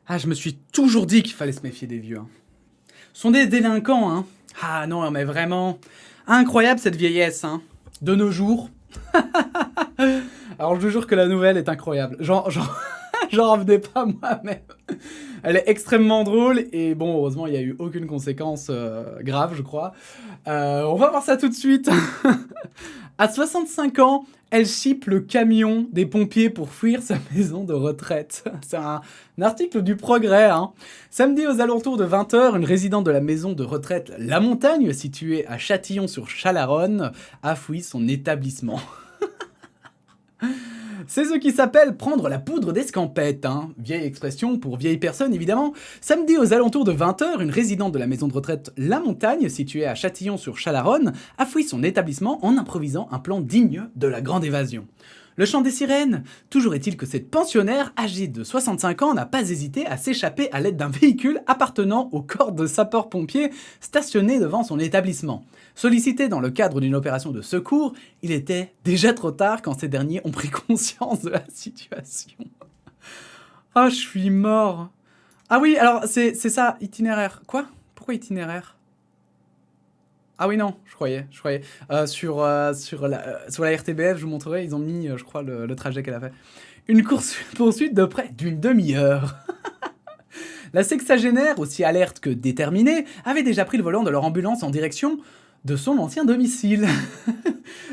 Ah, je me suis toujours dit qu'il fallait se méfier des vieux, hein. Ce sont des délinquants, hein. Ah non, mais vraiment. Incroyable cette vieillesse, hein. De nos jours. Alors je vous jure que la nouvelle est incroyable. J'en revenais pas moi-même. Elle est extrêmement drôle et bon, heureusement, il n'y a eu aucune conséquence grave, je crois. On va voir ça tout de suite. À 65 ans, elle chipe le camion des pompiers pour fuir sa maison de retraite. C'est un article du Progrès, hein. Samedi aux alentours de 20 h, une résidente de la maison de retraite La Montagne, située à Châtillon-sur-Chalaronne, a fouillé son établissement. C'est ce qui s'appelle prendre la poudre d'escampette, hein. Vieille expression pour vieille personne, évidemment. Samedi aux alentours de 20 h, une résidente de la maison de retraite La Montagne, située à Châtillon-sur-Chalaronne, a fouillé son établissement en improvisant un plan digne de la grande évasion. Le chant des sirènes. Toujours est-il que cette pensionnaire, âgée de 65 ans, n'a pas hésité à s'échapper à l'aide d'un véhicule appartenant au corps de sapeurs-pompiers stationné devant son établissement. Sollicité dans le cadre d'une opération de secours, il était déjà trop tard quand ces derniers ont pris conscience de la situation. Ah, je suis mort. Ah oui, alors c'est ça, itinéraire. Quoi? Pourquoi itinéraire? Ah oui, non, je croyais. Sur la RTBF, je vous montrerai, ils ont mis, je crois, le trajet qu'elle a fait. Une course-poursuite de près d'une demi-heure. La sexagénaire, aussi alerte que déterminée, avait déjà pris le volant de leur ambulance en direction de son ancien domicile.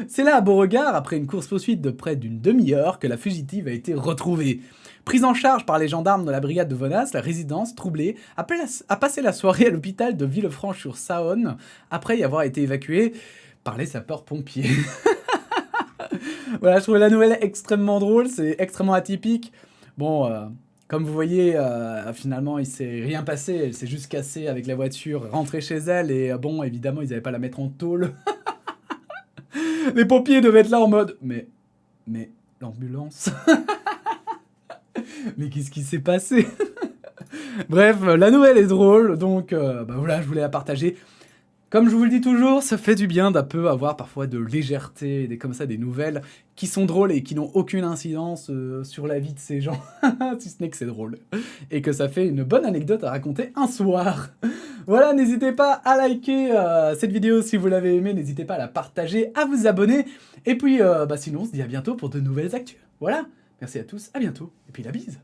C'est là, à Beauregard, après une course-poursuite de près d'une demi-heure, que la fugitive a été retrouvée. Prise en charge par les gendarmes de la brigade de Venas, la résidence, troublée, a passé la soirée à l'hôpital de Villefranche-sur-Saône, après y avoir été évacuée par les sapeurs-pompiers. Voilà, je trouvais la nouvelle extrêmement drôle, c'est extrêmement atypique. Bon, comme vous voyez, finalement, il s'est rien passé, elle s'est juste cassée avec la voiture, rentrée chez elle, et bon, évidemment, ils n'avaient pas la mettre en tôle. Les pompiers devaient être là en mode, mais l'ambulance. Mais qu'est-ce qui s'est passé? Bref, la nouvelle est drôle, donc voilà, je voulais la partager. Comme je vous le dis toujours, ça fait du bien d'un peu avoir parfois de légèreté, comme ça, des nouvelles qui sont drôles et qui n'ont aucune incidence sur la vie de ces gens, si ce n'est que c'est drôle. Et que ça fait une bonne anecdote à raconter un soir. Voilà, n'hésitez pas à liker cette vidéo si vous l'avez aimée, n'hésitez pas à la partager, à vous abonner. Et puis, sinon, on se dit à bientôt pour de nouvelles actus. Voilà, merci à tous, à bientôt, et puis la bise.